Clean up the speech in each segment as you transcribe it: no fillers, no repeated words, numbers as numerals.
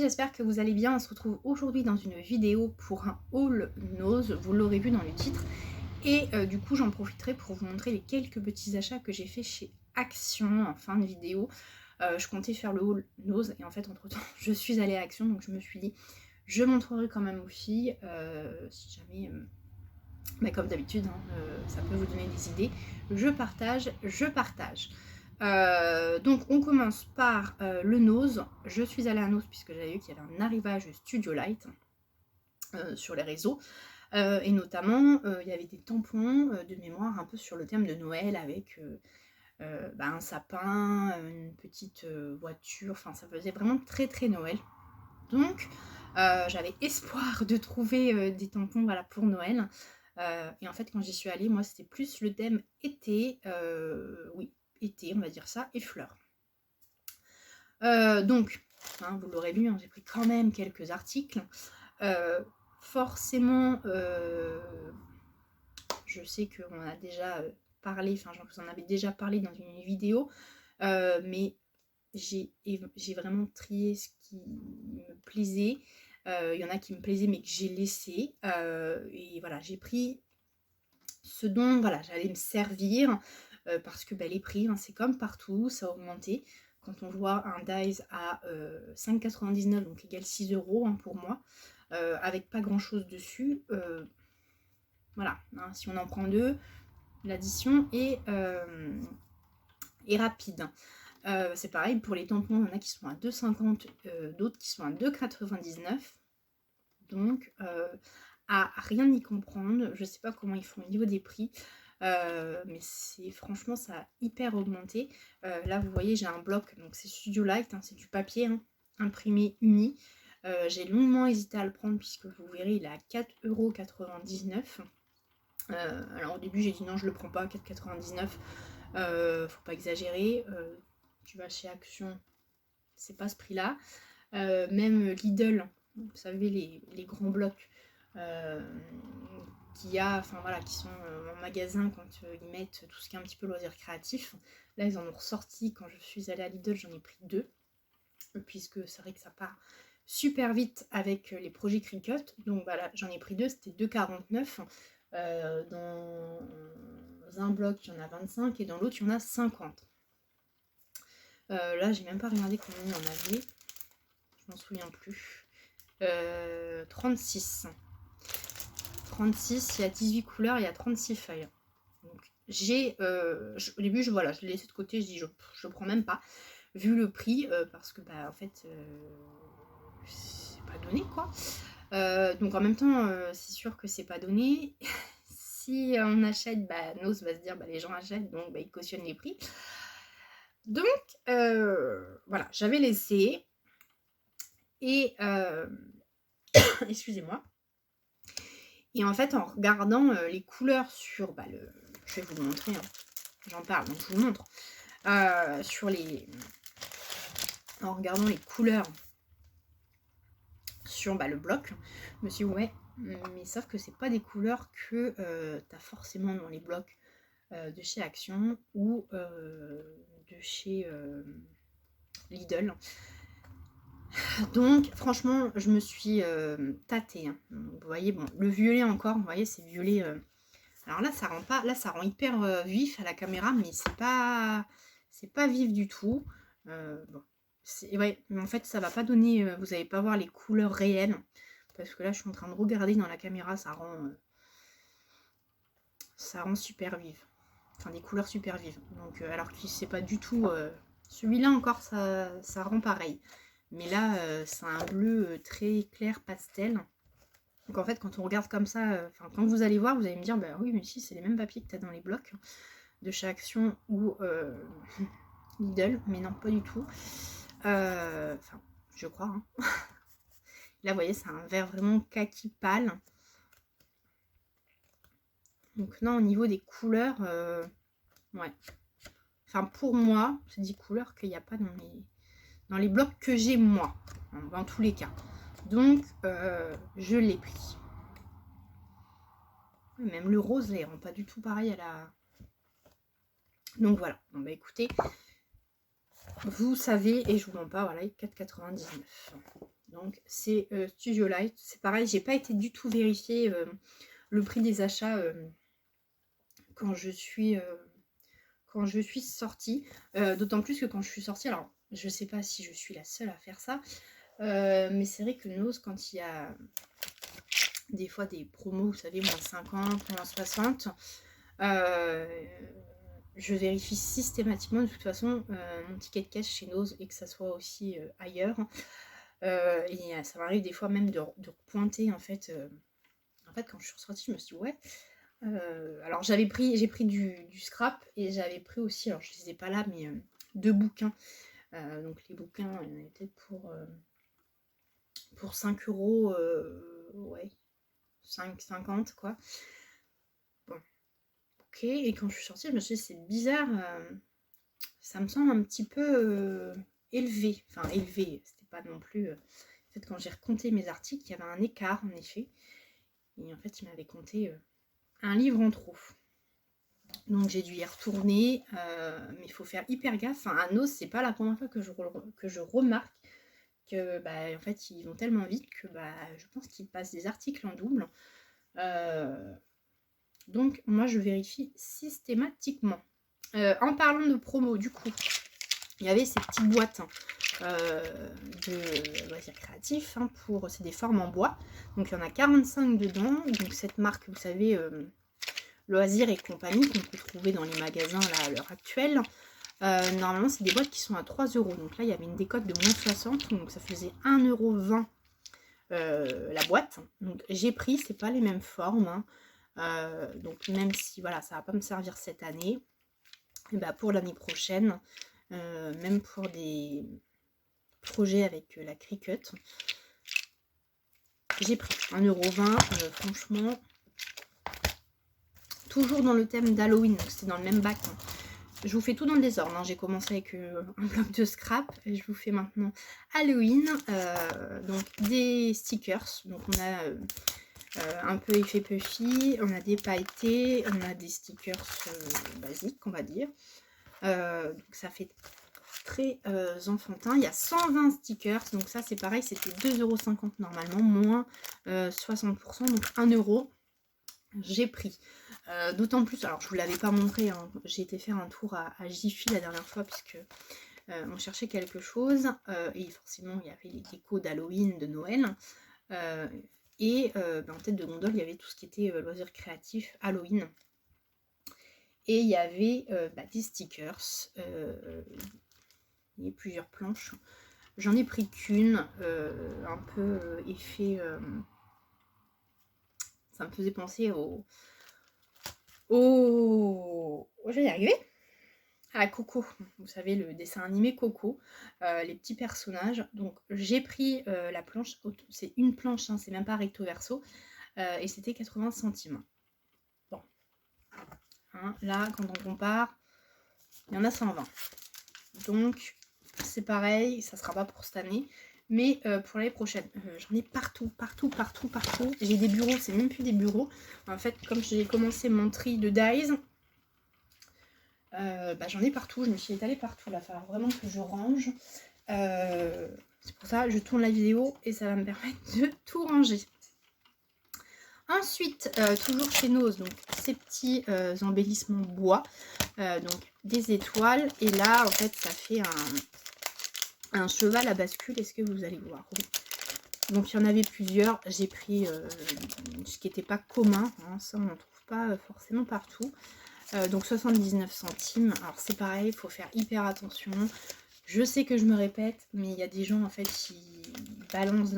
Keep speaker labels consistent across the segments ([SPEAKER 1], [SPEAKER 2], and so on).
[SPEAKER 1] j'espère que vous allez bien. On se retrouve aujourd'hui dans une vidéo pour un haul nose, vous l'aurez vu dans le titre. Et du coup j'en profiterai pour vous montrer les quelques petits achats que j'ai fait chez Action en fin de vidéo. Je comptais faire le haul nose et en fait entre temps je suis allée à Action, donc je me suis dit je montrerai quand même aux filles si jamais... comme d'habitude, ça peut vous donner des idées. Je partage. Donc on commence par le nose. Je suis allée à Nose puisque j'avais vu qu'il y avait un arrivage Studio Light sur les réseaux. Et notamment, il y avait des tampons de mémoire un peu sur le thème de Noël avec un sapin, une petite voiture. Enfin, ça faisait vraiment très très Noël. Donc, j'avais espoir de trouver des tampons voilà, pour Noël. Et en fait, quand j'y suis allée, moi, c'était plus le thème été. Oui, été, on va dire ça, et fleurs. Donc, vous l'aurez vu, j'ai pris quand même quelques articles. Forcément, je sais qu'on a déjà parlé, enfin, je vous en avais déjà parlé dans une vidéo, mais j'ai vraiment trié ce qui me plaisait. Il y en a qui me plaisaient mais que j'ai laissé. Et voilà, j'ai pris ce dont voilà, j'allais me servir parce que les prix, c'est comme partout, ça a augmenté. Quand on voit un Dies à 5,99, donc égal 6 € pour moi, avec pas grand chose dessus, voilà, si on en prend deux, l'addition est rapide. C'est pareil pour les tampons, il y en a qui sont à 2,50, d'autres qui sont à 2,99. Donc à rien y comprendre, je sais pas comment ils font au niveau des prix, mais c'est franchement ça a hyper augmenté. Là vous voyez j'ai un bloc, donc c'est Studio Light, c'est du papier imprimé uni. J'ai longuement hésité à le prendre puisque vous verrez il est à 4,99 €. Alors au début j'ai dit non je le prends pas, 4,99 €, faut pas exagérer. Tu vas chez Action, c'est pas ce prix là. Même Lidl, vous savez les grands blocs qui sont en magasin quand ils mettent tout ce qui est un petit peu loisirs créatifs. Là ils en ont ressorti, quand je suis allée à Lidl j'en ai pris 2, puisque c'est vrai que ça part super vite avec les projets Cricut. Donc voilà, j'en ai pris 2, c'était 2,49 €. Dans un bloc il y en a 25 et dans l'autre il y en a 50. Là j'ai même pas regardé combien il y en avait, je m'en souviens plus. 36, il y a 18 couleurs, il y a 36 feuilles. Donc j'ai au début je l'ai laissé de côté, je dis je prends même pas vu le prix, parce que en fait c'est pas donné quoi. Donc en même temps c'est sûr que c'est pas donné. Si on achète, Nose va se dire les gens achètent, donc ils cautionnent les prix. Donc voilà, j'avais laissé et excusez-moi. Et en fait, en regardant les couleurs sur je vais vous le montrer, j'en parle, donc je vous le montre. En regardant les couleurs sur le bloc, je me suis dit, ouais, mais sauf que c'est pas des couleurs que tu as forcément dans les blocs de chez Action ou de chez Lidl. Donc franchement je me suis tâtée. Vous voyez, bon, le violet encore, vous voyez c'est violet. Alors là ça rend pas, là ça rend hyper vif à la caméra, mais c'est pas vif du tout. Bon, ouais, mais en fait ça va pas donner, vous n'allez pas voir les couleurs réelles, parce que là je suis en train de regarder dans la caméra, ça rend super vive, enfin des couleurs super vives. Donc alors que c'est pas du tout, celui-là encore ça rend pareil. Mais là, c'est un bleu très clair pastel. Donc en fait, quand on regarde comme ça, quand vous allez voir, vous allez me dire, oui, mais si, c'est les mêmes papiers que tu as dans les blocs de chez Action ou Lidl. Mais non, pas du tout. Je crois. Là, vous voyez, c'est un vert vraiment kaki pâle. Donc non, au niveau des couleurs, ouais. Enfin, pour moi, c'est des couleurs qu'il n'y a pas dans les blocs que j'ai moi, dans tous les cas. Donc je l'ai pris. Même le rose là, il rend pas du tout pareil à la... Donc voilà, bon, écoutez, vous savez, et je vous mens pas, voilà, 4,99. Donc c'est Studio Light. C'est pareil, j'ai pas été du tout vérifier le prix des achats quand je suis sortie. D'autant plus que quand je suis sortie, alors je sais pas si je suis la seule à faire ça, mais c'est vrai que Nose, quand il y a des fois des promos, vous savez, moins 50, moins 60, je vérifie systématiquement de toute façon mon ticket de caisse chez Nose et que ça soit aussi ailleurs. Et ça m'arrive des fois même de pointer en fait. En fait, quand je suis ressortie, je me suis dit ouais. Alors j'ai pris du scrap et j'avais pris aussi, alors je les ai pas là, mais 2 bouquins. Donc les bouquins étaient pour 5 euros, ouais, 5,50 quoi. Bon, ok. Et quand je suis sortie, je me suis dit c'est bizarre, ça me semble un petit peu élevé. Enfin élevé, c'était pas non plus. En fait, quand j'ai recompté mes articles, il y avait un écart en effet. Et en fait, il m'avait compté un livre en trop. Donc j'ai dû y retourner, mais il faut faire hyper gaffe. Enfin, à Nos, c'est pas la première fois que je remarque que bah, en fait ils vont tellement vite que bah, je pense qu'ils passent des articles en double. Donc moi je vérifie systématiquement. En parlant de promo, du coup, il y avait ces petites boîtes de loisirs créatifs c'est des formes en bois. Donc il y en a 45 dedans. Donc cette marque, vous savez, Loisirs et compagnie, qu'on peut trouver dans les magasins là, à l'heure actuelle. Normalement, c'est des boîtes qui sont à 3 euros. Donc là, il y avait une décote de moins 60, donc ça faisait 1,20 € la boîte. Donc j'ai pris, c'est pas les mêmes formes. Donc même si voilà, ça va pas me servir cette année, et bah pour l'année prochaine, même pour des projets avec la Cricut, j'ai pris 1,20 €. Franchement, toujours dans le thème d'Halloween, donc c'est dans le même bac. Je vous fais tout dans le désordre. J'ai commencé avec un bloc de scrap et je vous fais maintenant Halloween. Donc des stickers. Donc on a un peu effet puffy, on a des pailletés, on a des stickers basiques, on va dire. Donc ça fait très enfantin. Il y a 120 stickers. Donc ça c'est pareil, c'était 2,50 € normalement, moins 60%, donc 1 €. J'ai pris. D'autant plus, alors je vous l'avais pas montré, j'ai été faire un tour à Jiffy la dernière fois puisque on cherchait quelque chose et forcément il y avait les décos d'Halloween, de Noël et en tête de gondole il y avait tout ce qui était loisirs créatifs Halloween et il y avait des stickers, il y a plusieurs planches. J'en ai pris qu'une, un peu effet, ça me faisait penser je vais y arriver, à Coco, vous savez le dessin animé Coco, les petits personnages. Donc j'ai pris la planche, c'est une planche, c'est même pas recto verso, et c'était 80 centimes. Bon, là quand on compare, il y en a 120. Donc c'est pareil, ça sera pas pour cette année, mais pour l'année prochaine. J'en ai partout. J'ai des bureaux, c'est même plus des bureaux. En fait, comme j'ai commencé mon tri de dies, j'en ai partout, je me suis étalée partout. Là, il va falloir vraiment que je range. C'est pour ça que je tourne la vidéo et ça va me permettre de tout ranger. Ensuite, toujours chez Nose, donc ces petits embellissements bois, donc des étoiles. Et là, en fait, ça fait un cheval à bascule. Est-ce que vous allez voir? Oui. Donc il y en avait plusieurs. J'ai pris ce qui n'était pas commun. Ça, on n'en trouve pas forcément partout. Donc 79 centimes. Alors c'est pareil, il faut faire hyper attention. Je sais que je me répète, mais il y a des gens en fait qui balancent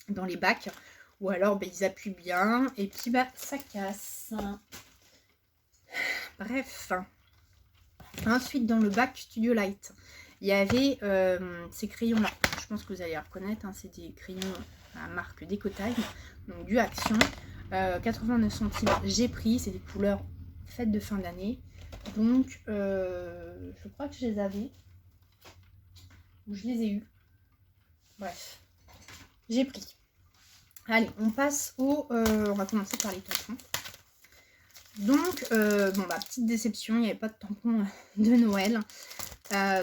[SPEAKER 1] dans les bacs. Ou alors ils appuient bien et puis ça casse. Bref. Ensuite dans le bac Studio Light, il y avait ces crayons là. Je pense que vous allez les reconnaître. C'est des crayons à marque Décotaille. Donc du Action. 89 centimes. J'ai pris. C'est des couleurs fêtes de fin d'année. Donc je crois que je les avais. Ou je les ai eus. Bref. J'ai pris. Allez, on passe on va commencer par les tampons. Donc, petite déception, il n'y avait pas de tampon de Noël.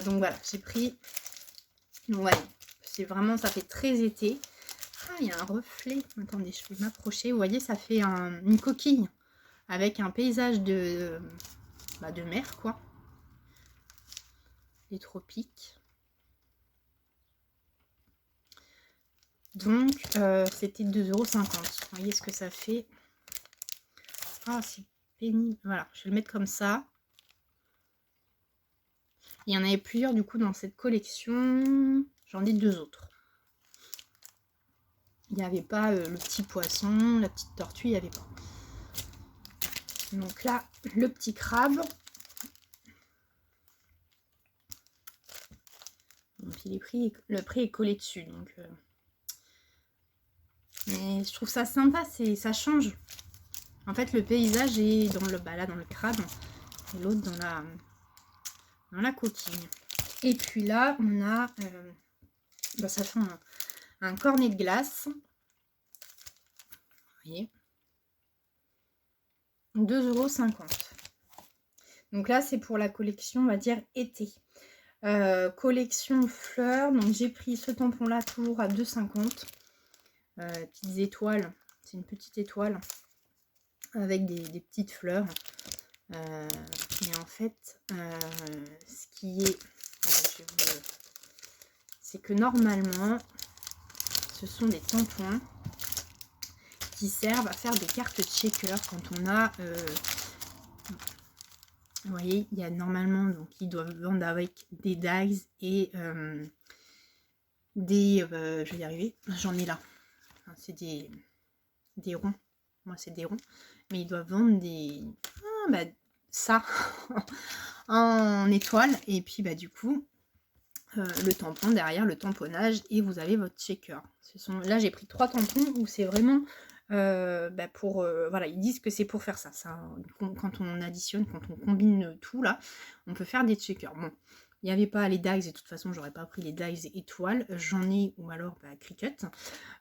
[SPEAKER 1] Donc voilà, j'ai pris. Donc voilà, C'est vraiment, ça fait très été. Ah, il y a un reflet. Attendez, je vais m'approcher. Vous voyez, ça fait une coquille avec un paysage de mer, quoi. Les tropiques. Donc, c'était 2,50 €. Vous voyez ce que ça fait. Ah, c'est pénible. Voilà, je vais le mettre comme ça. Il y en avait plusieurs, du coup, dans cette collection. J'en ai 2 autres. Il n'y avait pas le petit poisson, la petite tortue, il n'y avait pas. Donc là, le petit crabe. Et puis le prix est collé dessus. Donc, mais je trouve ça sympa, ça change. En fait, le paysage est dans le, là, dans le crabe et l'autre dans la coquille. Et puis là, on a, ça fait un cornet de glace. Vous voyez, 2,50 €. Donc là, c'est pour la collection, on va dire, été. Collection fleurs. Donc j'ai pris ce tampon-là toujours à 2,50 €. Petites étoiles. C'est une petite étoile avec des petites fleurs. Et en fait, ce qui est... c'est que normalement, ce sont des tampons qui servent à faire des cartes checker quand on a... vous voyez, il y a normalement, donc ils doivent vendre avec des dagues et je vais y arriver, j'en ai là. Enfin, c'est des ronds. Moi, c'est des ronds. Mais ils doivent vendre des... ça en étoile. Et puis, du coup, le tampon derrière, le tamponnage. Et vous avez votre checker. Là, j'ai pris 3 tampons où c'est vraiment... pour... voilà, ils disent que c'est pour faire ça. Quand on additionne, quand on combine tout, là, on peut faire des checkers. Bon, il n'y avait pas les dies. Et de toute façon, j'aurais pas pris les dies étoiles. J'en ai, ou alors Cricut.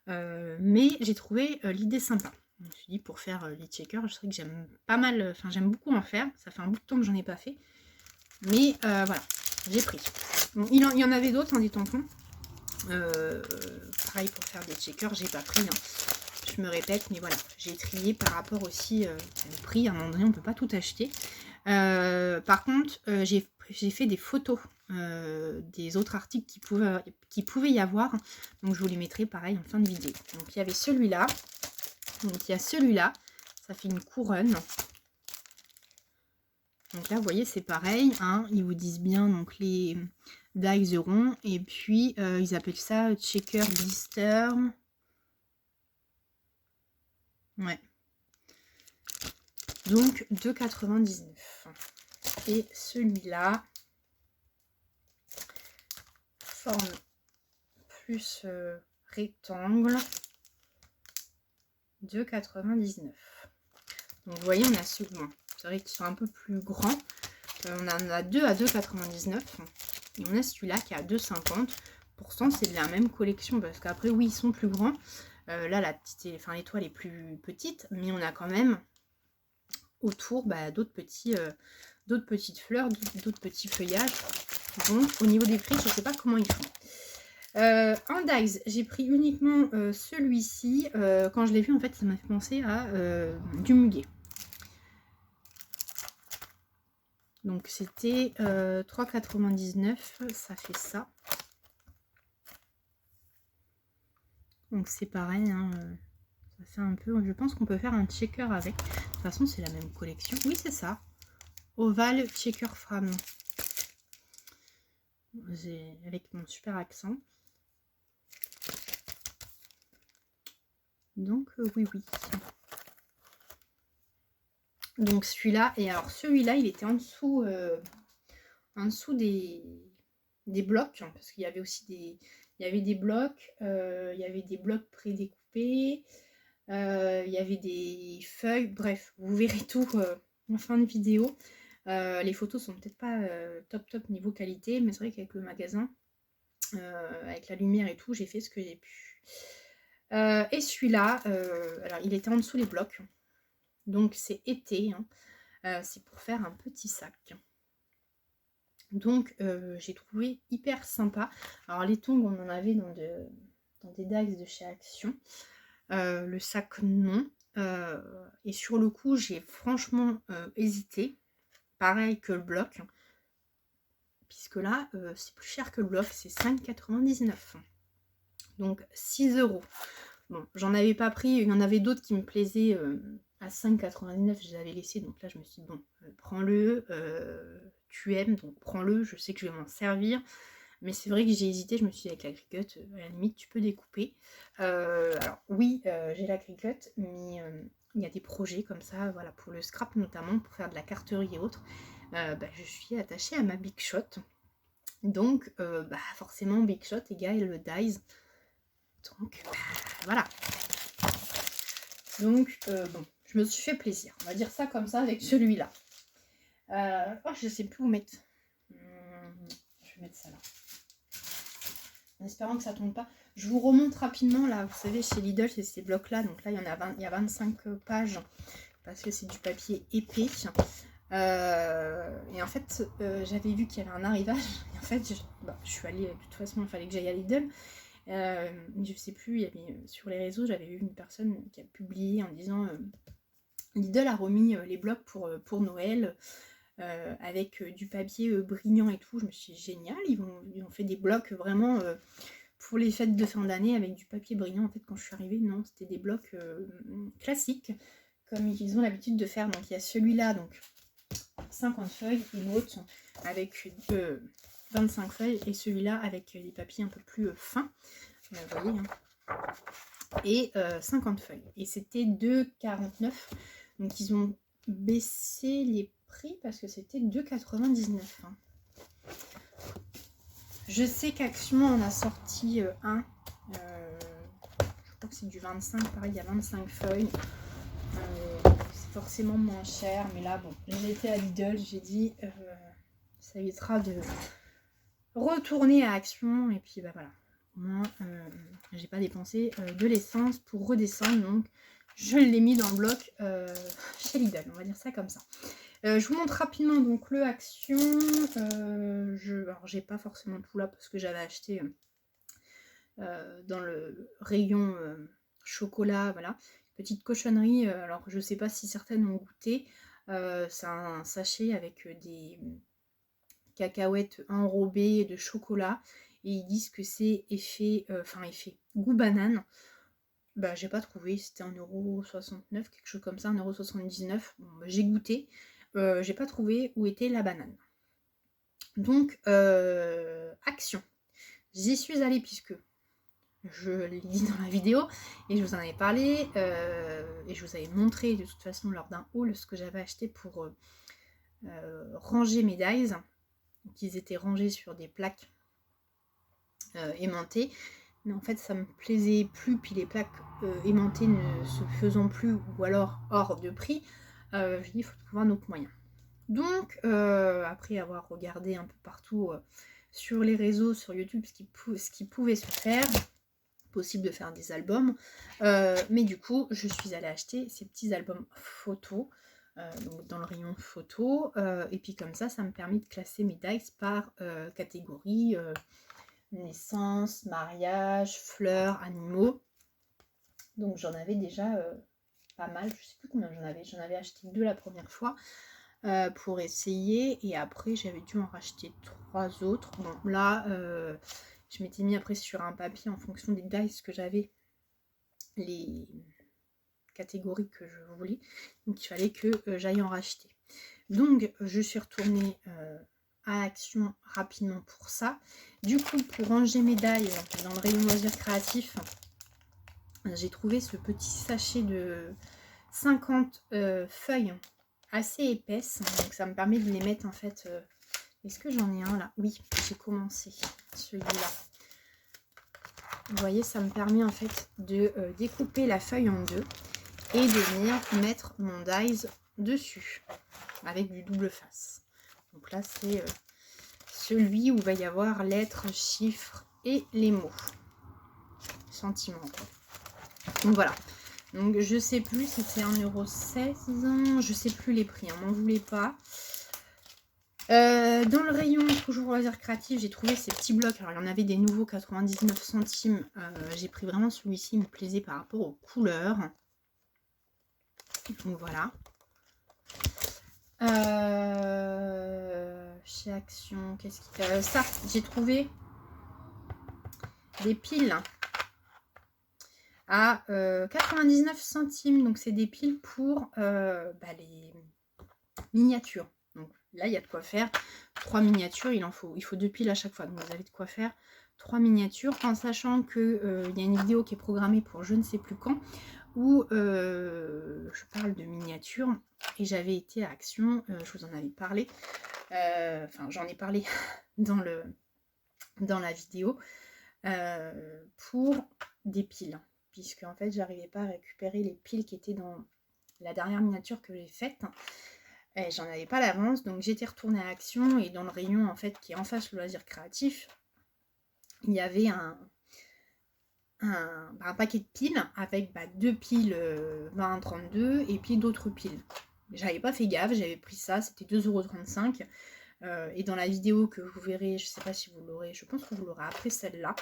[SPEAKER 1] Mais j'ai trouvé l'idée sympa. Je me suis dit, pour faire les checkers, je sais que j'aime pas mal, enfin j'aime beaucoup en faire. Ça fait un bout de temps que j'en ai pas fait. Mais voilà, j'ai pris. Bon, il y en avait d'autres, des tampons. Pareil pour faire des checkers, j'ai pas pris. Je me répète, mais voilà, j'ai trié par rapport aussi au prix. À un moment donné, on peut pas tout acheter. Par contre, j'ai fait des photos des autres articles qui pouvaient y avoir. Donc je vous les mettrai pareil en fin de vidéo. Donc il y avait celui-là. Donc il y a celui-là. Ça fait une couronne. Donc là, vous voyez, c'est pareil. Ils vous disent bien donc les dies ronds. Et puis, ils appellent ça checker blister. Ouais. Donc 2,99 €. Et celui-là, forme plus rectangle, 2,99 €. Donc vous voyez, on a ceux, bon, c'est vrai qu'ils sont un peu plus grands. On en a 2 à 2,99 €. Et on a celui-là qui est à 2,50 €. Pourtant, c'est de la même collection parce qu'après, oui, ils sont plus grands. Là, l'étoile est plus petite, mais on a quand même autour d'autres petites fleurs, d'autres petits feuillages. Donc au niveau des prix, je ne sais pas comment ils font. En dies, j'ai pris uniquement celui-ci. Quand je l'ai vu, en fait, ça m'a fait penser à du muguet. Donc c'était 3,99 €, ça fait ça. Donc c'est pareil, ça fait un peu... Je pense qu'on peut faire un checker avec. De toute façon, c'est la même collection. Oui, c'est ça. Oval checker frame. Avec mon super accent. Donc oui. Donc celui-là, et alors celui-là, il était en dessous des blocs, parce qu'il y avait aussi des blocs, il y avait des blocs prédécoupés, il y avait des feuilles, bref, vous verrez tout en fin de vidéo. Les photos sont peut-être pas top niveau qualité, mais c'est vrai qu'avec le magasin, avec la lumière et tout, j'ai fait ce que j'ai pu. Et celui-là, alors il était en dessous les blocs, donc c'est été, c'est pour faire un petit sac. Donc j'ai trouvé hyper sympa. Alors les tongs, on en avait dans des dies de chez Action. Le sac non. Et sur le coup, j'ai franchement hésité. Pareil que le bloc. Puisque là, c'est plus cher que le bloc, c'est 5,99. Donc 6 €. Bon, j'en avais pas pris, il y en avait d'autres qui me plaisaient à 5,99, je les avais laissés, donc là je me suis dit, bon, prends-le, tu aimes, donc prends-le, je sais que je vais m'en servir, mais c'est vrai que j'ai hésité, je me suis dit avec la Cricut, à la limite tu peux découper. Alors oui, j'ai la Cricut, mais il y a des projets comme ça, voilà, pour le scrap notamment, pour faire de la carterie et autres, je suis attachée à ma Big Shot, donc forcément Big Shot égale dies, donc voilà. Donc bon, je me suis fait plaisir, on va dire ça comme ça avec celui-là. Je sais plus où mettre. Je vais mettre ça là. En espérant que ça tombe pas. Je vous remonte rapidement là, vous savez chez Lidl c'est ces blocs là, donc là il y en a 20, il y a 25 pages parce que c'est du papier épais. Et en fait j'avais vu qu'il y avait un arrivage et en fait je suis allée, de toute façon il fallait que j'aille à Lidl. Je sais plus, il y avait sur les réseaux, j'avais vu une personne qui a publié en disant Lidl a remis les blocs pour Noël avec du papier brillant et tout. Je me suis dit génial, ils ont fait des blocs vraiment pour les fêtes de fin d'année avec du papier brillant. En fait quand je suis arrivée, non, c'était des blocs classiques comme ils ont l'habitude de faire. Donc il y a celui-là, donc 50 feuilles, et l'autre avec 25 feuilles, et celui-là avec des papiers un peu plus fins, vous voyez, hein, et 50 feuilles. Et c'était 2,49. Donc ils ont baissé les prix parce que c'était 2,99. Hein. Je sais qu'Action en a sorti un. Je crois que c'est du 25, pareil, il y a 25 feuilles. C'est forcément moins cher, mais là, bon, j'ai été à Lidl, j'ai dit, ça évitera de retourner à Action, et puis bah voilà, au moins j'ai pas dépensé de l'essence pour redescendre, donc je l'ai mis dans le bloc chez Lidl, on va dire ça comme ça. Je vous montre rapidement donc le Action. Alors j'ai pas forcément tout là parce que j'avais acheté dans le rayon chocolat, voilà, petite cochonnerie. Alors je sais pas si certaines ont goûté. C'est un sachet avec des cacahuètes enrobées de chocolat et ils disent que c'est effet goût banane. Bah j'ai pas trouvé, c'était 1,69€, quelque chose comme ça, 1,79€. Bon, j'ai goûté, j'ai pas trouvé où était la banane. Donc Action, j'y suis allée puisque je l'ai dit dans la vidéo et je vous en avais parlé et je vous avais montré de toute façon lors d'un haul ce que j'avais acheté pour ranger mes dies. Donc ils étaient rangés sur des plaques aimantées, mais en fait ça me plaisait plus, puis les plaques aimantées ne se faisant plus ou alors hors de prix, je dis il faut trouver un autre moyen. Donc après avoir regardé un peu partout sur les réseaux, sur YouTube, ce qui pouvait se faire, possible de faire des albums, mais du coup je suis allée acheter ces petits albums photos. Donc dans le rayon photo, et puis comme ça me permet de classer mes dies par catégorie, naissance, mariage, fleurs, animaux. Donc j'en avais déjà pas mal, je sais plus combien j'en avais acheté 2 la première fois pour essayer, et après j'avais dû en racheter 3 autres. Bon là je m'étais mis après sur un papier en fonction des dies que j'avais, les catégories que je voulais, donc il fallait que j'aille en racheter. Donc je suis retournée à Action rapidement pour ça. Du coup pour ranger mes dies dans le rayon loisirs créatifs, j'ai trouvé ce petit sachet de 50 feuilles assez épaisses, donc ça me permet de les mettre en fait. Est-ce que j'en ai un là? Oui, j'ai commencé celui-là. Vous voyez, ça me permet en fait de découper la feuille en deux et de venir mettre mon dies dessus avec du double face. Donc là c'est celui où il va y avoir lettres, chiffres et les mots, sentiments quoi. Donc voilà, donc je sais plus si c'est 1,16 €, je sais plus les prix, m'en voulez pas. Dans le rayon toujours loisirs créatifs, j'ai trouvé ces petits blocs. Alors, il y en avait des nouveaux 99 centimes. J'ai pris vraiment celui-ci, il me plaisait par rapport aux couleurs. Donc voilà. Chez Action, qu'est-ce qu'il y a ça, j'ai trouvé des piles à 99 centimes. Donc, c'est des piles pour les miniatures. Donc là, il y a de quoi faire. 3 miniatures, il faut 2 piles à chaque fois. Donc, vous avez de quoi faire 3 miniatures. En sachant que il y a une vidéo qui est programmée pour je ne sais plus quand, où je parle de miniatures. Et j'avais été à Action, je vous en avais parlé. Enfin, j'en ai parlé dans la vidéo. Pour des piles. Puisque en fait, j'arrivais pas à récupérer les piles qui étaient dans la dernière miniature que j'ai faite. J'en avais pas l'avance, donc j'étais retournée à Action et dans le rayon en fait qui est en face le loisir créatif, il y avait un paquet de piles avec 2 piles 20-32 et puis d'autres piles. J'avais pas fait gaffe, j'avais pris ça, c'était 2,35 €. Et dans la vidéo que vous verrez, je sais pas si vous l'aurez, je pense que vous l'aurez après celle-là,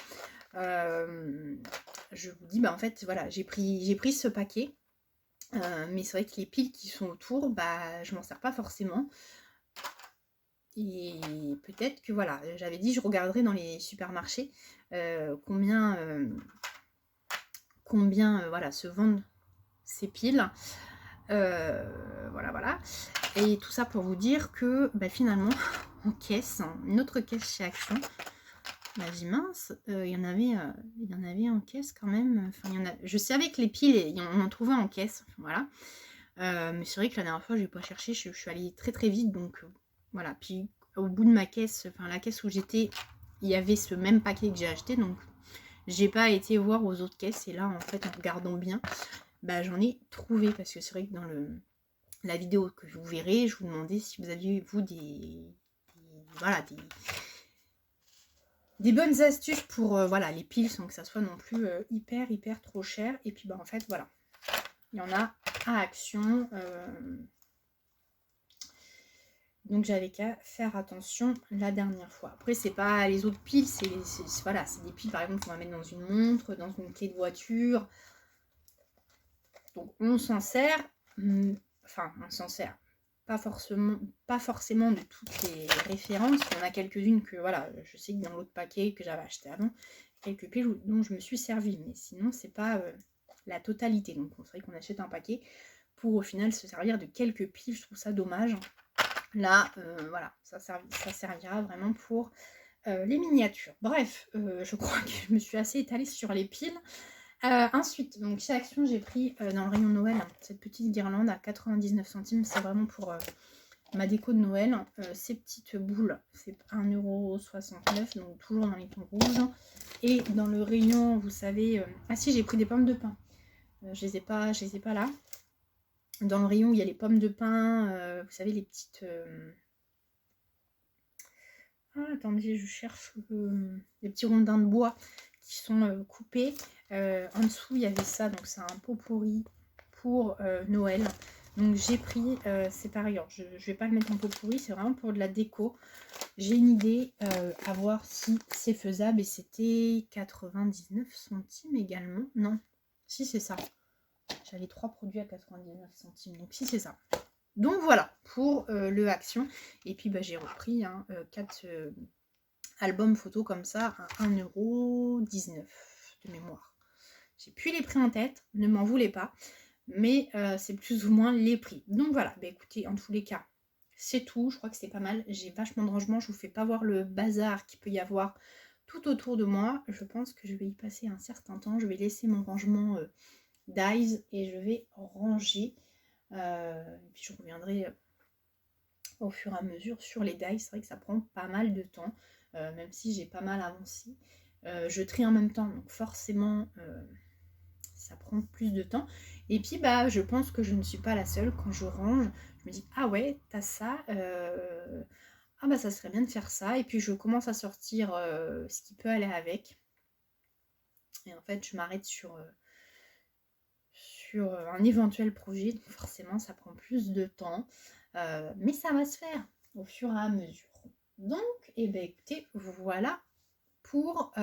[SPEAKER 1] je vous dis, en fait, voilà, j'ai pris ce paquet. Mais c'est vrai que les piles qui sont autour, je m'en sers pas forcément. Et peut-être que voilà, j'avais dit je regarderai dans les supermarchés combien voilà, se vendent ces piles. Voilà. Et tout ça pour vous dire que finalement, en caisse, une autre caisse chez Action, j'ai mince, il y en avait en caisse quand même. Enfin, je savais que les piles, on en trouvait en caisse, voilà. Mais c'est vrai que la dernière fois, je n'ai pas cherché, je suis allée très très vite, donc voilà. Puis au bout de ma caisse, la caisse où j'étais, il y avait ce même paquet que j'ai acheté, donc j'ai pas été voir aux autres caisses. Et là, en fait, en regardant bien, j'en ai trouvé, parce que c'est vrai que dans la vidéo que vous verrez, je vous demandais si vous aviez, vous, des bonnes astuces pour les piles sans que ça soit non plus hyper trop cher. Et puis en fait voilà, il y en a à Action, donc j'avais qu'à faire attention la dernière fois. Après c'est pas les autres piles, c'est des piles par exemple qu'on va mettre dans une montre, dans une clé de voiture. Donc on s'en sert, on s'en sert pas forcément de toutes les références. Il y en a quelques-unes que voilà, je sais que dans l'autre paquet que j'avais acheté avant, quelques piles dont je me suis servi, mais sinon c'est pas la totalité. Donc c'est vrai qu'on achète un paquet pour au final se servir de quelques piles. Je trouve ça dommage. Là voilà, ça servira vraiment pour les miniatures. Bref, je crois que je me suis assez étalée sur les piles. Ensuite, donc chez Action, j'ai pris dans le rayon Noël cette petite guirlande à 99 centimes. C'est vraiment pour ma déco de Noël. Ces petites boules, c'est 1,69 €, donc toujours dans les tons rouges. Et dans le rayon, vous savez... ah si, j'ai pris des pommes de pin. Je les ai pas là. Dans le rayon où il y a les pommes de pin, vous savez, les petites... Ah, attendez, je cherche les petits rondins de bois qui sont coupés. En dessous, il y avait ça, donc c'est un pot pourri pour Noël. Donc j'ai pris, c'est pareil, alors, je ne vais pas le mettre en pot pourri, c'est vraiment pour de la déco. J'ai une idée, à voir si c'est faisable. Et c'était 99 centimes également. Non, si c'est ça. J'avais 3 produits à 99 centimes, donc si c'est ça. Donc voilà, pour le Action. Et puis j'ai repris 4 albums photos comme ça à 1,19 € de mémoire. J'ai plus les prix en tête, ne m'en voulez pas. Mais c'est plus ou moins les prix. Donc voilà, écoutez, en tous les cas, c'est tout. Je crois que c'est pas mal. J'ai vachement de rangement. Je vous fais pas voir le bazar qu'il peut y avoir tout autour de moi. Je pense que je vais y passer un certain temps. Je vais laisser mon rangement d'Eyes et je vais ranger. Et puis je reviendrai au fur et à mesure sur les dies. C'est vrai que ça prend pas mal de temps, même si j'ai pas mal avancé. Je trie en même temps, donc forcément ça prend plus de temps. Et puis je pense que je ne suis pas la seule. Quand je range, je me dis ah ouais, t'as ça, ça serait bien de faire ça. Et puis je commence à sortir ce qui peut aller avec. Et en fait je m'arrête sur un éventuel projet, donc forcément ça prend plus de temps, mais ça va se faire. au fur et à mesure. Donc, et ben écoutez, voilà pour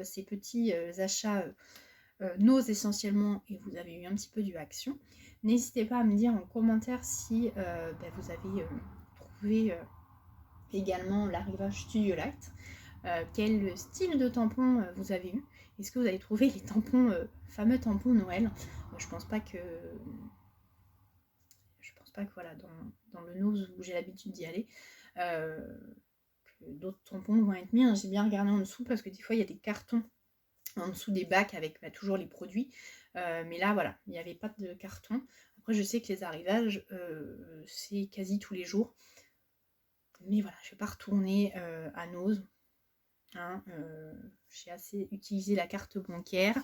[SPEAKER 1] ces petits achats Nose essentiellement, et vous avez eu un petit peu du Action. N'hésitez pas à me dire en commentaire si vous avez trouvé également l'arrivage Studio Light. Quel style de tampon vous avez eu? Est-ce que vous avez trouvé les tampons, fameux tampons Noël? Je pense pas que voilà, dans le Nose où j'ai l'habitude d'y aller, que d'autres tampons vont être mis. J'ai bien regardé en dessous parce que des fois il y a des cartons en dessous des bacs avec toujours les produits. Mais là, voilà, il n'y avait pas de carton. Après, je sais que les arrivages, c'est quasi tous les jours. Mais voilà, je ne vais pas retourner à Nose. Hein, j'ai assez utilisé la carte bancaire.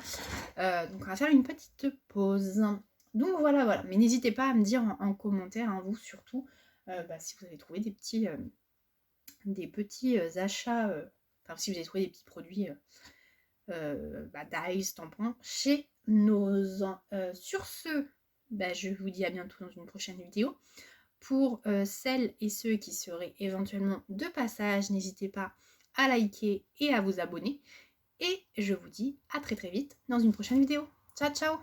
[SPEAKER 1] Donc, on va faire une petite pause. Donc, voilà. Mais n'hésitez pas à me dire en commentaire, hein, vous surtout, si vous avez trouvé des petits achats, si vous avez trouvé des petits produits Dice, tampons chez Nose. Sur ce, je vous dis à bientôt dans une prochaine vidéo. Pour celles et ceux qui seraient éventuellement de passage, n'hésitez pas à liker et à vous abonner. Et je vous dis à très très vite dans une prochaine vidéo. Ciao ciao!